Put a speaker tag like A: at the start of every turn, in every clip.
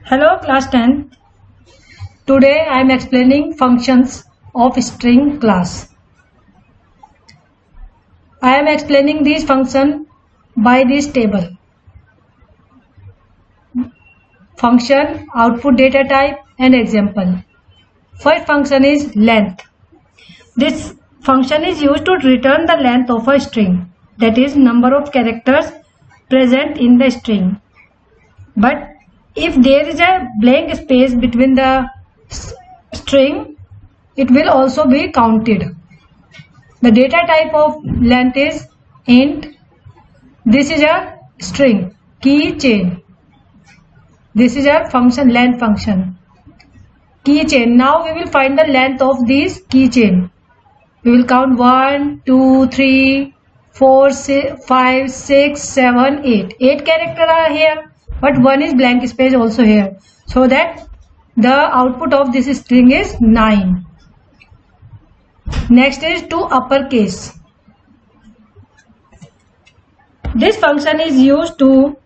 A: Hello class 10. Today I am explaining functions of string class. I am explaining these functions by this table. Function, output data type and example. First function is length. This function is used to return the length of a string, that is number of characters present in the string. But if there is a blank space between the string, it will also be counted. The data type of length is int. This is a string, keychain. This is a function, length function, keychain. Now we will find the length of this keychain. We will count 1, 2, 3, 4, 5, 6, 7, 8. 8 characters are here, but one is blank space also here. So that the output of this string is 9. Next is to uppercase. This function is used to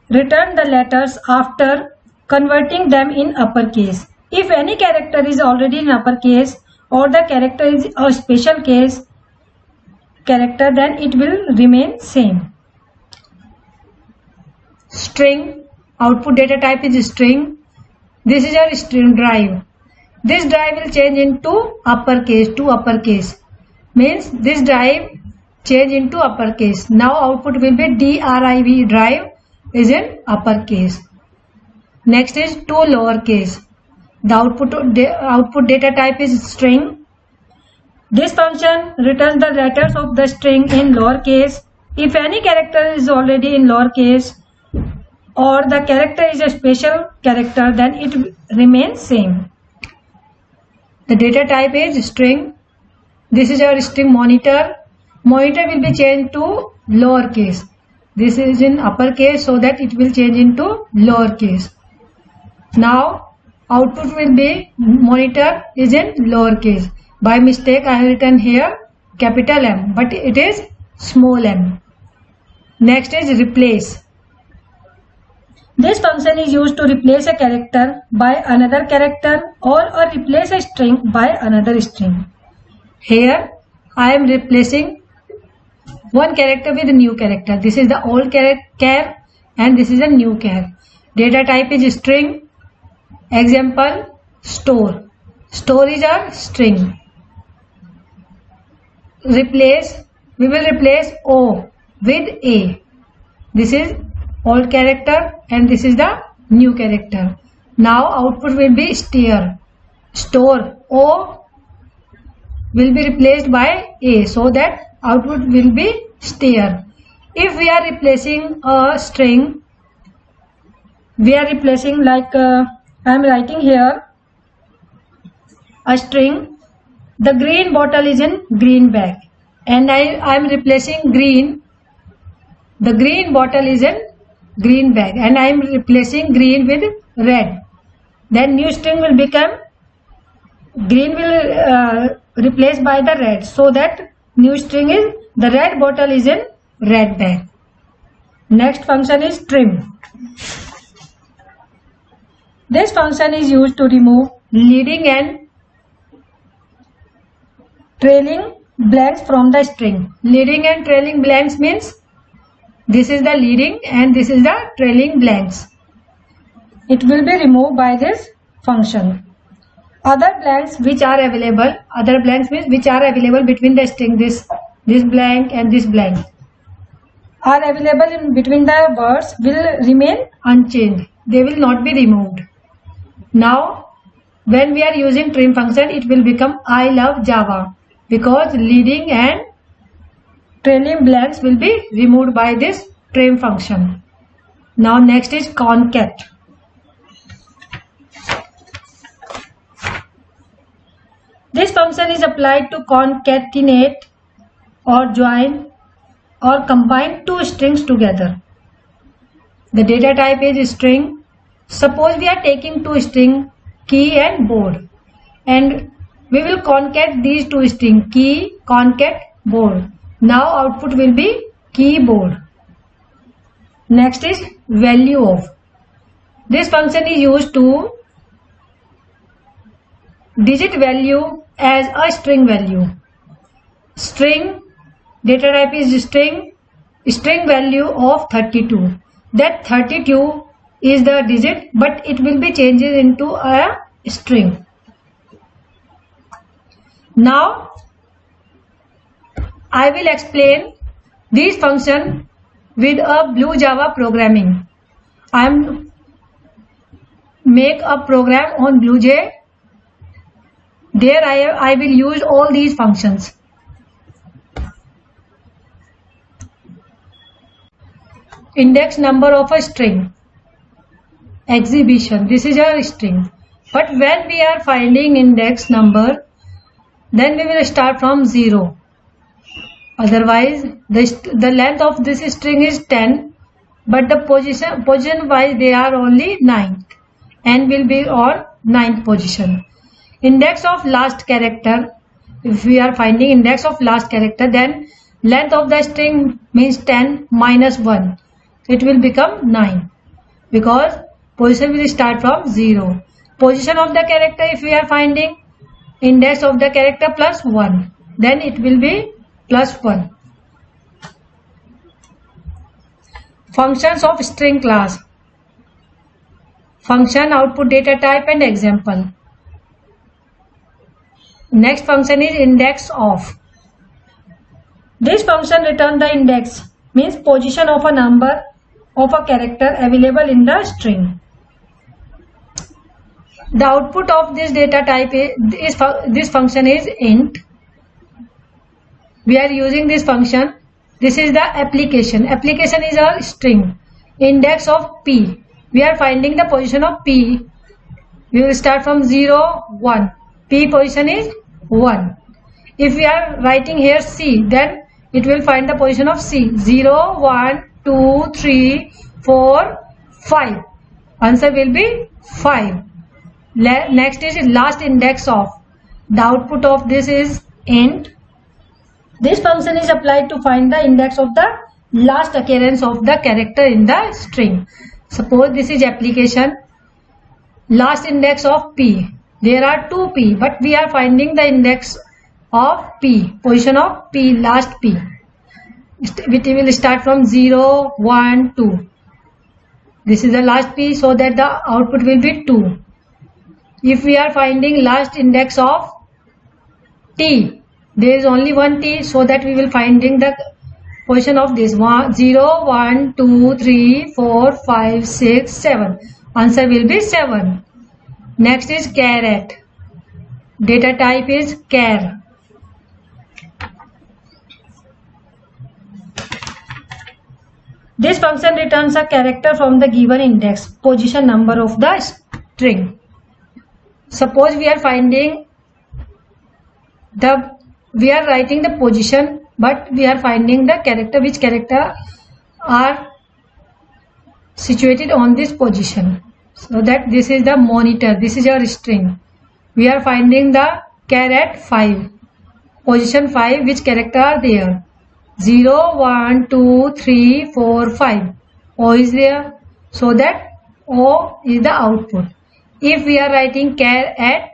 A: return the letters after converting them in uppercase. If any character is already in uppercase or the character is a special case character, then it will remain same. String, output data type is string. This is a string drive. This drive will change into uppercase, means this drive change into uppercase. Now output will be driv, drive is in uppercase. Next is to lowercase. The output data type is string. This function returns the letters of the string in lowercase. If any character is already in lowercase or the character is a special character, then it remains same. The data type is string. This is our string monitor. Monitor will be changed to lowercase. This is in uppercase, so that it will change into lowercase. Now output will be monitor is in lowercase. By mistake I have written here capital M, but it is small m. Next is replace. This function is used to replace a character by another character or replace a string by another string. Here I am replacing one character with a new character. This is the old char and this is a new char. Data type is string. Example, store. Store is a string. Replace, we will replace O with A. This is old character and this is the new character. Now output will be steer. Store, O will be replaced by A, so that output will be steer. If we are replacing a string, we are replacing like I am writing here a string. The green bottle is in green bag and I am replacing green. The green bottle is in green bag and I am replacing green with red. Then new string will become green will replace by the red, so that new string is the red bottle is in red bag. Next function is trim. This function is used to remove leading and trailing blanks from the string. Leading and trailing blanks means this is the leading and this is the trailing blanks. It will be removed by this function. Other blanks which are available, other blanks means which are available between the string, this blank and this blank are available in between the words will remain unchanged. They will not be removed. Now when we are using trim function, it will become I love Java, because leading and trailing blanks will be removed by this trim function. Now next is concat. This function is applied to concatenate or join or combine two strings together. The data type is string. Suppose we are taking two strings, key and board, and we will concat these two strings, key, concat, board. Now output will be keyboard. Next is value of. This function is used to digit value as a string value. String data type is string value of 32. That 32 is the digit, but it will be changed into a string. Now I will explain this function with a Blue Java programming. I am make a program on BlueJ. There I will use all these functions. Index number of a string. Exhibition. This is a string. But when we are finding index number, then we will start from 0. Otherwise, the length of this string is 10, but the position wise they are only 9. N will be on 9th position. Index of last character. If we are finding index of last character, then length of the string means 10 minus 1. It will become 9 because position will start from 0. Position of the character, if we are finding index of the character plus 1, then it will be plus 1. Functions of string class. Function, output data type and example. Next function is index of. This function returns the index, means position of a number of a character available in the string. The output of this data type is this function is int. We are using this function. This is the application. Application is a string. Index of p. We are finding the position of p. We will start from 0, 1. P position is 1. If we are writing here C, then it will find the position of C. 0, 1, 2, 3, 4, 5. Answer will be 5. Next is last index of. The output of this is int. This function is applied to find the index of the last occurrence of the character in the string. Suppose this is application. Last index of p. There are 2 p, but we are finding the index of p, position of p, last p. It will start from 0, 1, 2. This is the last p, so that the output will be 2. If we are finding last index of t, there is only one t, so that we will finding the position of this 0, 1, 2, 3, 4, 5, 6, 7. Answer will be 7. Next is caret. Data type is char. This function returns a character from the given index, position number of the string. Suppose we are finding we are writing the position, but we are finding the character, which character are situated on this position. So that this is the monitor, this is your string. We are finding the caret 5, position 5, which character are there. 0, 1, 2, 3, 4, 5. O is there, so that O is the output. If we are writing char at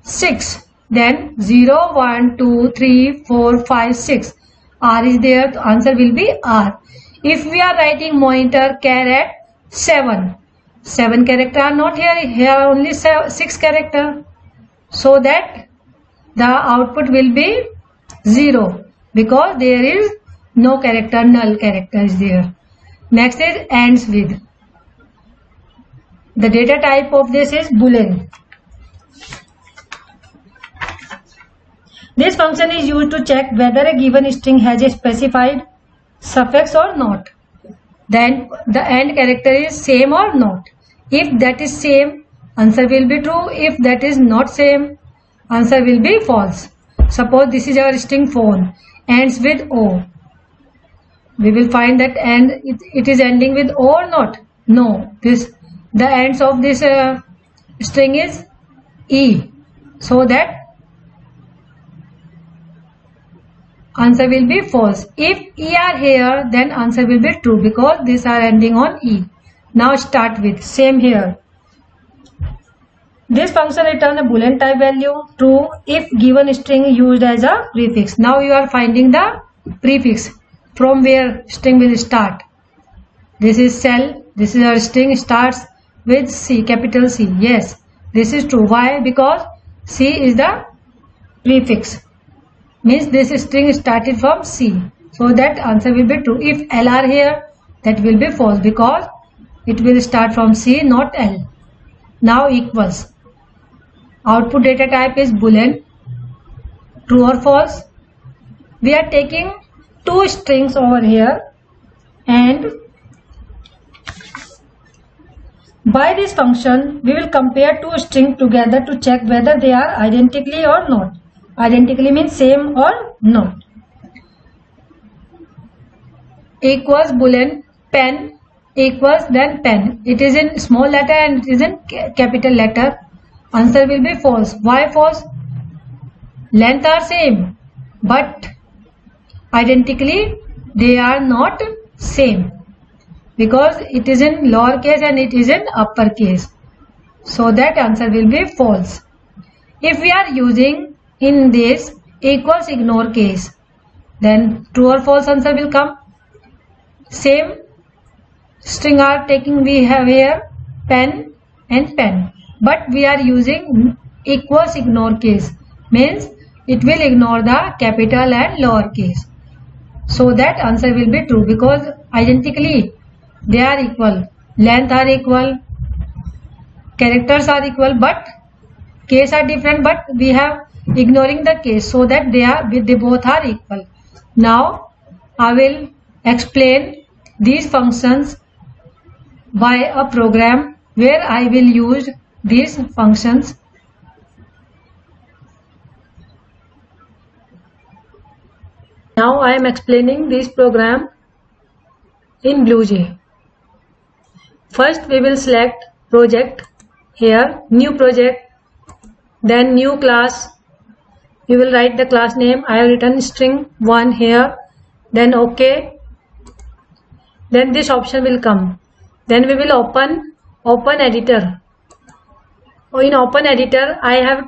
A: 6, then 0, 1, 2, 3, 4, 5, 6. R is there, the answer will be R. If we are writing monitor char at 7, 7 character are not here, here are only 6 character. So that the output will be 0, because there is no character, null character is there. Next is ends with. The data type of this is boolean. This function is used to check whether a given string has a specified suffix or not. Then the end character is same or not. If that is same, answer will be true. If that is not same, answer will be false. Suppose this is our string phone, ends with O. We will find that it is ending with O or not. No, the ends of this string is E. So that answer will be false. If E are here, then answer will be true, because these are ending on E. Now start with same here. This function returns a boolean type value true if given string used as a prefix. Now you are finding the prefix from where string will start. This is cell. This is our string starts with C, capital C. Yes, this is true. Why? Because C is the prefix. Means this string started from C. So that answer will be true. If L are here, that will be false because it will start from C, not L. Now equals. Output data type is boolean. True or false? We are taking two strings over here, and by this function we will compare two strings together to check whether they are identically or not. Identically means same or not. Equals boolean pen equals then pen. It is in small letter and it is in capital letter. Answer will be false. Why false? Length are same, but identically they are not same because it is in lowercase and it is in uppercase. So that answer will be false. If we are using in this equals ignore case, then true or false answer will come. Same string are taking, we have here pen and pen, but we are using equals ignore case, means it will ignore the capital and lower case. So that answer will be true because identically they are equal, length are equal, characters are equal, but case are different, but we have ignoring the case so that they both are equal. Now I will explain these functions by a program where I will use these functions. Now I am explaining this program in BlueJ. First we will select project, here new project, then new class. You will write the class name. I have written string 1 here, then OK. Then this option will come. Then we will open editor. In open editor I have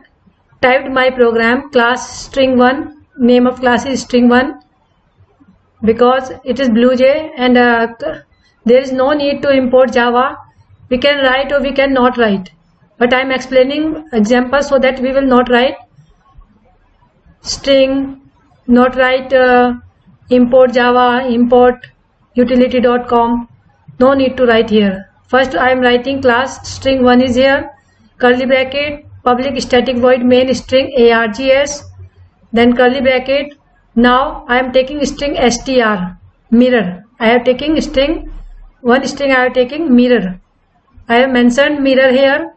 A: typed my program class string 1. Name of class is string 1 because it is BlueJ and there is no need to import Java. We can write or we can not write, but I am explaining example so that we will not write string, not write import Java, import utility.com. No need to write here. First I am writing class string 1 is here, curly bracket, public static void main string args, then curly bracket. Now I am taking string str, mirror. I have taken string, one string I have taken mirror. I have mentioned mirror here.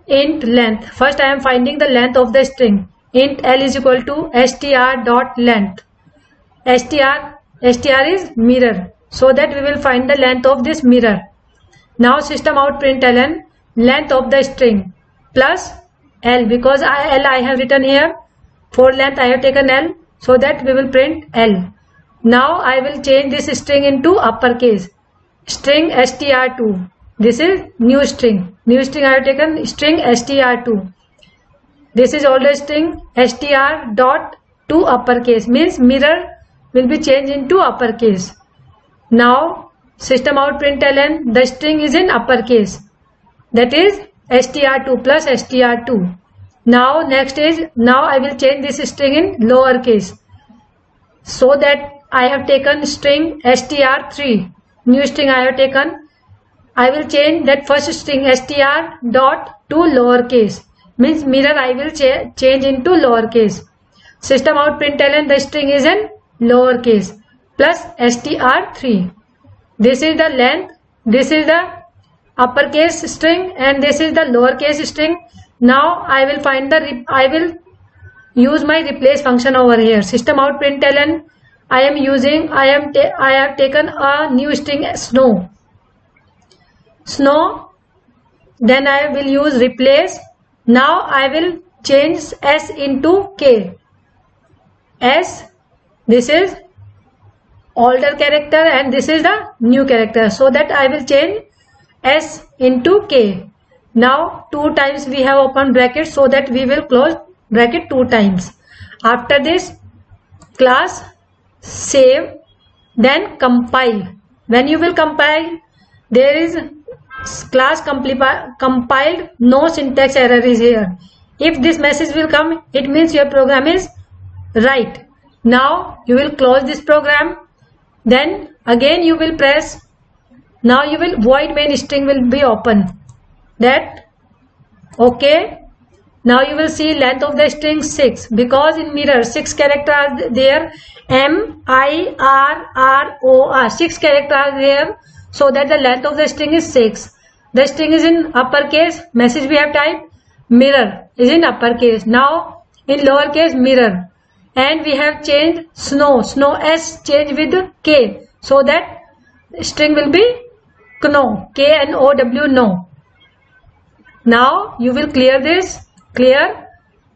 A: Int length. First I am finding the length of the string. Int L is equal to str dot length. str is mirror. So that we will find the length of this mirror. Now system out println length of the string plus L, because L I have written here. For length I have taken L, so that we will print L. Now I will change this string into uppercase. String str2. This is new string. New string I have taken string str2. This is older string str dot to uppercase, means mirror will be changed into uppercase. Now system out println the string is in uppercase, that is str2 plus str2. Now next is, now I will change this string in lowercase, so that I have taken string str3, new string I have taken. I will change that first string str dot to lowercase, means mirror I will change into lowercase. System out println the string is in lowercase plus str3. This is the length, this is the uppercase string and this is the lowercase string. Now I will find I will use my replace function over here. System out println I have taken a new string snow. Then I will use replace. Now I will change S into K. S, this is older character and this is the new character, so that I will change s into k. Now 2 times we have open bracket, so that we will close bracket 2 times. After this, class save, then compile. When you will compile, there is class compiled, no syntax error is here. If this message will come, it means your program is right. Now you will close this program, then again you will press. Now you will void main string will be open. That okay. Now you will see length of the string 6, because in mirror 6 characters are there. MIRROR 6 characters are there, so that the length of the string is 6. The string is in uppercase. Message we have typed mirror is in uppercase. Now in lowercase mirror, and we have changed snow s change with k, so that string will be kno, KNOW, no. Now you will clear this. Clear?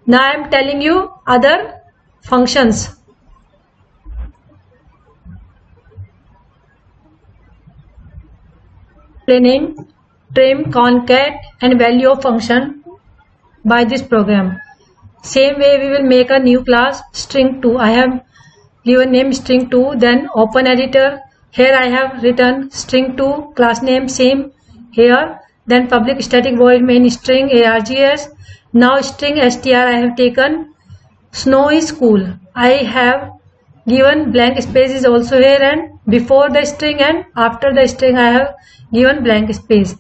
A: Now I am telling you other functions. Name, trim, concat and value of function by this program. Same way we will make a new class string2. I have given name string2, then open editor. Here I have written string2, class name same here, then public static void main string args. Now string str I have taken. Snow is cool. I have given blank space is also here, and before the string and after the string I have given blank space.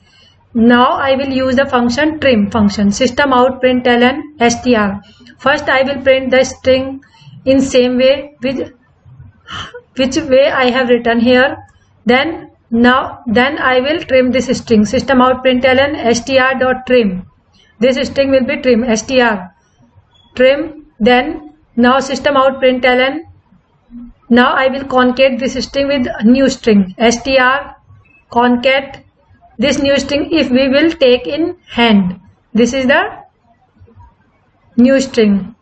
A: Now I will use the function trim function. System out println str. First I will print the string in same way with which way I have written here. Then I will trim this string. System out println str dot trim. This string will be trim str trim. Then now system out println. Now I will concat this string with new string str concat this new string if we will take in hand. This is the new string.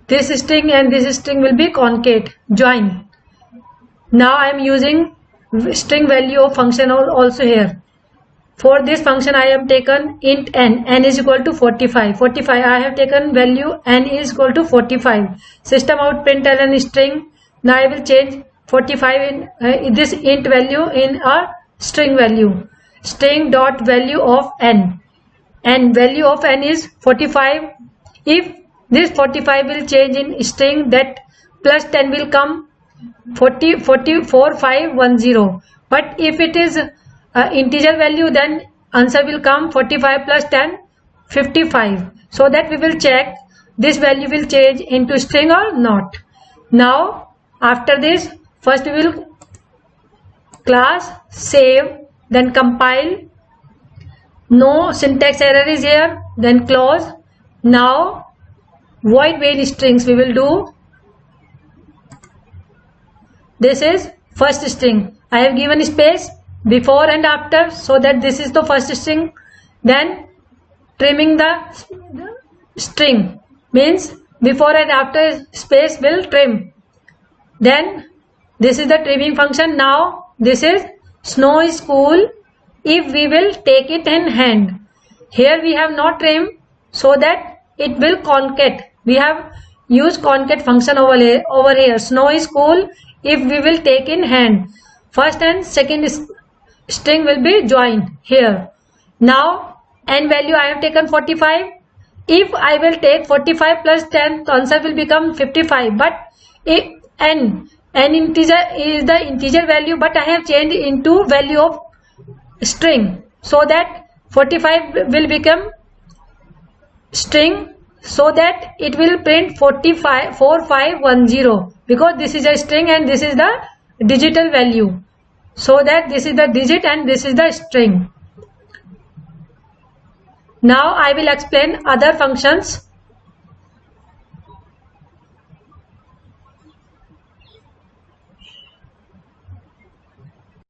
A: This string and this string will be concat join. Now I am using string value of function also here. For this function I have taken int n is equal to 45. I have taken value n is equal to 45. System out println string. Now I will change 45 in this int value in a string value. String dot value of n, and value of n is 45. If this 45 will change in string, that plus 10 will come 4510. But if it is integer value, then answer will come 45 plus 10 55. So that we will check this value will change into string or not. Now after this, first we will class save, then compile. No syntax error is here, then close. Now void main strings we will do. This is first string. I have given space before and after, so that this is the first string. Then trimming the string means before and after space will trim. Then this is the trimming function. Now this is snow is cool if we will take it in hand. Here we have not trim, so that it will concat. We have used concat function over here. Snow is cool if we will take in hand. First and second string will be joined here. Now n value I have taken 45. If I will take 45 plus 10, the answer will become 55. But if n integer is the integer value, but I have changed into value of string, so that 45 will become string, so that it will print 4510, because this is a string and this is the digital value, so that this is the digit and this is the string. Now I will explain other functions.